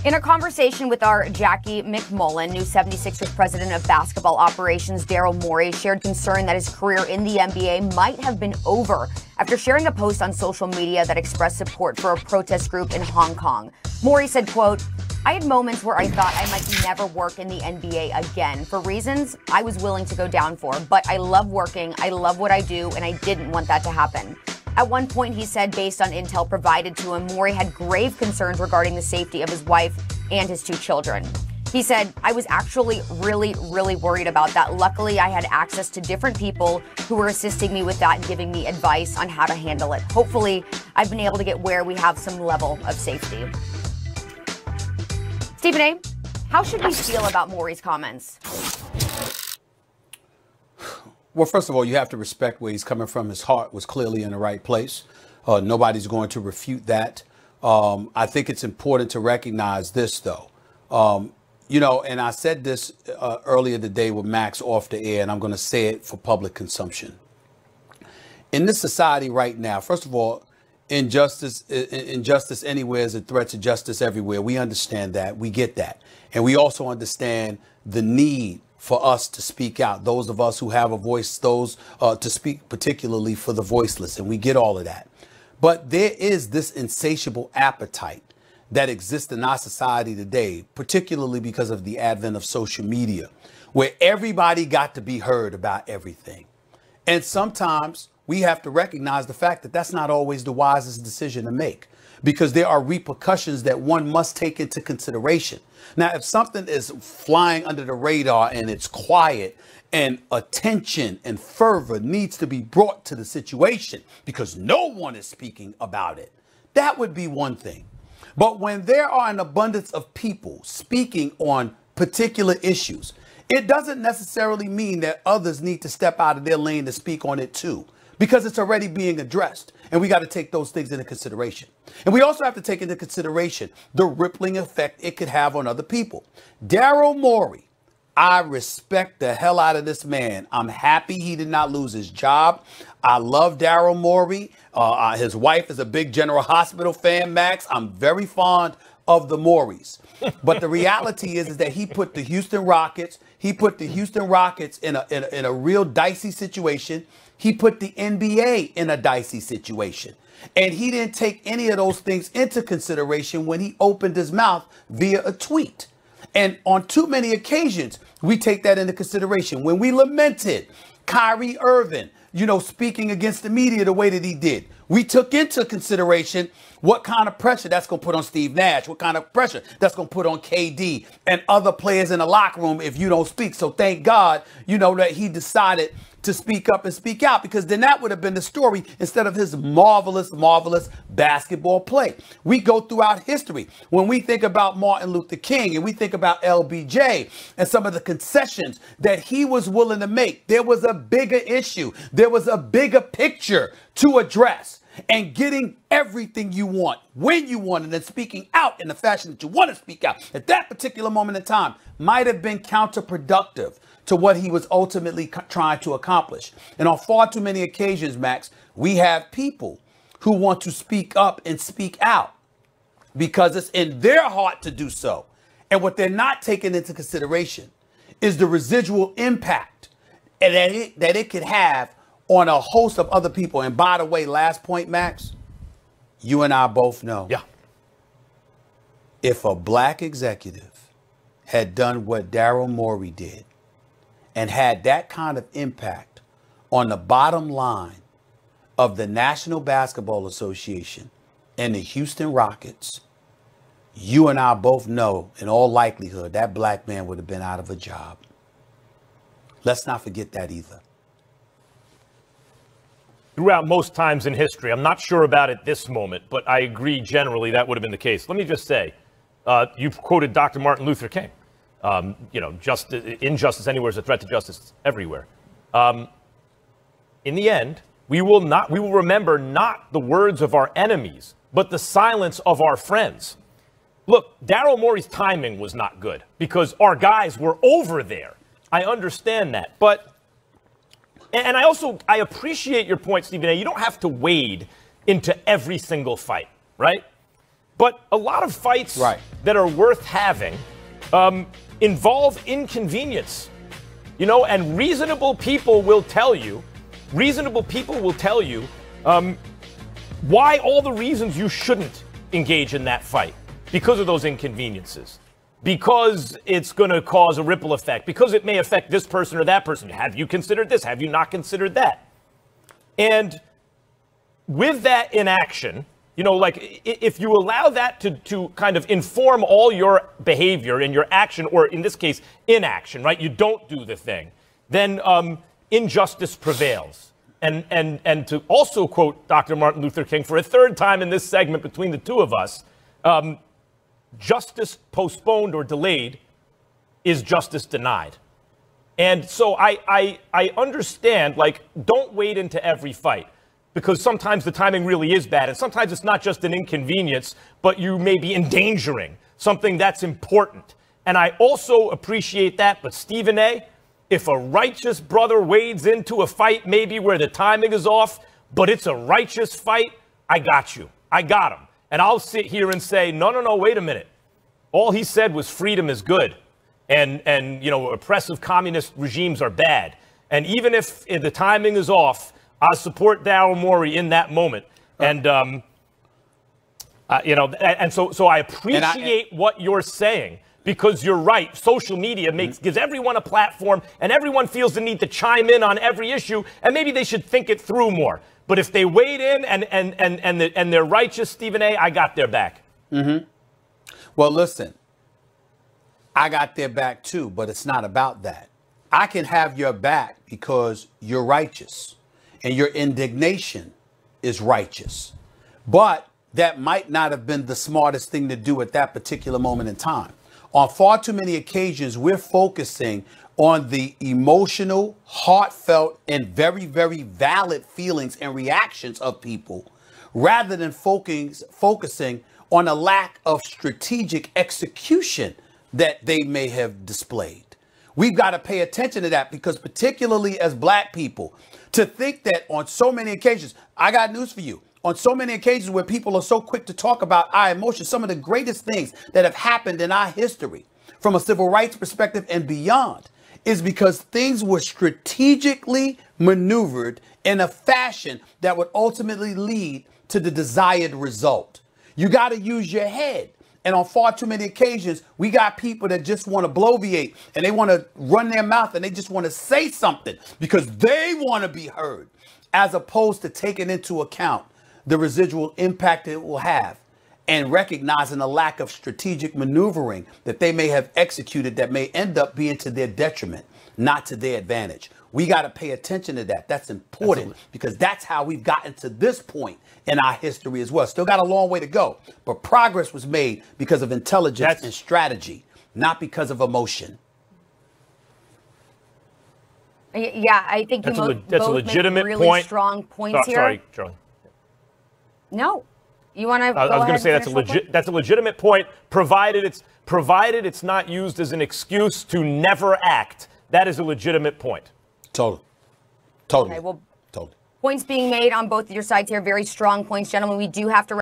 In a conversation with our Jackie McMullen, new 76ers president of basketball operations Daryl Morey shared concern that his career in the NBA might have been over after sharing a post on social media that expressed support for a protest group in Hong Kong. Morey said, quote, "I had moments where I thought I might never work in the NBA again for reasons I was willing to go down for, but I love working, I love what I do, and I didn't want that to happen." At one point, he said, based on intel provided to him, Morey had grave concerns regarding the safety of his wife and his 2 children. He said, "I was actually really worried about that. Luckily, I had access to different people who were assisting me with that and giving me advice on how to handle it. Hopefully, I've been able to get where we have some level of safety." Stephen A., how should we feel about Morey's comments? Well, first of all, you have to respect where he's coming from. His heart was clearly in the right place. Nobody's going to refute that. I think it's important to recognize this, though. And I said this earlier today with Max off the air, and I'm going to say it for public consumption. In this society right now, first of all, injustice anywhere is a threat to justice everywhere. We understand that. We get that. And we also understand the need for us to speak out, those of us who have a voice, those to speak particularly for the voiceless. And we get all of that. But there is this insatiable appetite that exists in our society today, particularly because of the advent of social media, where everybody got to be heard about everything. And sometimes we have to recognize the fact that that's not always the wisest decision to make, because there are repercussions that one must take into consideration. Now, if something is flying under the radar and it's quiet and attention and fervor needs to be brought to the situation because no one is speaking about it, that would be one thing. But when there are an abundance of people speaking on particular issues, it doesn't necessarily mean that others need to step out of their lane to speak on it too, because it's already being addressed. And we got to take those things into consideration. And we also have to take into consideration the rippling effect it could have on other people. Daryl Morey, I respect the hell out of this man. I'm happy he did not lose his job. I love Daryl Morey. His wife is a big General Hospital fan, Max. I'm very fond of the Moreys. But the reality is that he put the Houston Rockets in a real dicey situation. He put the NBA in a dicey situation. And he didn't take any of those things into consideration when he opened his mouth via a tweet. And on too many occasions, we take that into consideration. When we lamented Kyrie Irving, speaking against the media the way that he did, we took into consideration what kind of pressure that's going to put on Steve Nash, what kind of pressure that's going to put on KD and other players in the locker room if you don't speak. So thank God, that he decided to speak up and speak out, because then that would have been the story instead of his marvelous basketball play. We go throughout history. When we think about Martin Luther King and we think about LBJ and some of the concessions that he was willing to make, there was a bigger issue. There was a bigger picture to address. And getting everything you want, when you want, and then speaking out in the fashion that you want to speak out at that particular moment in time might have been counterproductive to what he was ultimately trying to accomplish. And on far too many occasions, Max, we have people who want to speak up and speak out because it's in their heart to do so. And what they're not taking into consideration is the residual impact that it could have on a host of other people. And by the way, last point, Max, you and I both know. Yeah. If a black executive had done what Daryl Morey did and had that kind of impact on the bottom line of the National Basketball Association and the Houston Rockets, you and I both know, in all likelihood, that black man would have been out of a job. Let's not forget that either. Throughout most times in history, I'm not sure about it this moment, but I agree generally that would have been the case. Let me just say, you've quoted Dr. Martin Luther King. Injustice anywhere is a threat to justice everywhere. In the end, we will remember not the words of our enemies, but the silence of our friends. Look, Daryl Morey's timing was not good because our guys were over there. I understand that, but and I appreciate your point, Stephen A. You don't have to wade into every single fight, right? But a lot of fights that are worth having involve inconvenience. You know, and reasonable people will tell you why all the reasons you shouldn't engage in that fight because of those inconveniences. Because it's going to cause a ripple effect, because it may affect this person or that person. Have you considered this? Have you not considered that? And with that inaction, you know, like if you allow that to kind of inform all your behavior and your action, or in this case, inaction, right? You don't do the thing, then injustice prevails. And to also quote Dr. Martin Luther King for a third time in this segment between the two of us, justice postponed or delayed is justice denied. And so I understand, like, don't wade into every fight, because sometimes the timing really is bad. And sometimes it's not just an inconvenience, but you may be endangering something that's important. And I also appreciate that. But Stephen A., if a righteous brother wades into a fight, maybe where the timing is off, but it's a righteous fight, I got you. I got him. And I'll sit here and say, no, wait a minute. All he said was freedom is good. And you know, oppressive communist regimes are bad. And even if the timing is off, I support Daryl Morey in that moment. And, you know, and so I appreciate what you're saying, because you're right. Social media gives everyone a platform, and everyone feels the need to chime in on every issue, and maybe they should think it through more. But if they wade in and they're righteous, Stephen A., I got their back. Well, listen, I got their back too, but it's not about that. I can have your back because you're righteous and your indignation is righteous. But that might not have been the smartest thing to do at that particular moment in time. On far too many occasions, we're focusing on the emotional, heartfelt, and very, very valid feelings and reactions of people, rather than focusing on a lack of strategic execution that they may have displayed. We've got to pay attention to that, because particularly as black people, to think that on so many occasions, I got news for you. On so many occasions where people are so quick to talk about our emotions, some of the greatest things that have happened in our history from a civil rights perspective and beyond is because things were strategically maneuvered in a fashion that would ultimately lead to the desired result. You got to use your head. And on far too many occasions, we got people that just want to bloviate and they want to run their mouth and they just want to say something because they want to be heard, as opposed to taking into account the residual impact it will have and recognizing the lack of strategic maneuvering that they may have executed that may end up being to their detriment, not to their advantage. We got to pay attention to that. That's important. Absolutely. Because that's how we've gotten to this point in our history as well. Still got a long way to go, but progress was made because of intelligence and strategy, not because of emotion. Yeah, I think that's you that's both a legitimate make really point. Strong points here. Sorry, Charlie. No, you want to? I was going to say that's a legitimate point, provided it's not used as an excuse to never act. That is a legitimate point. Totally. Okay, well, totally. Points being made on both of your sides here. Very strong points, gentlemen. We do have to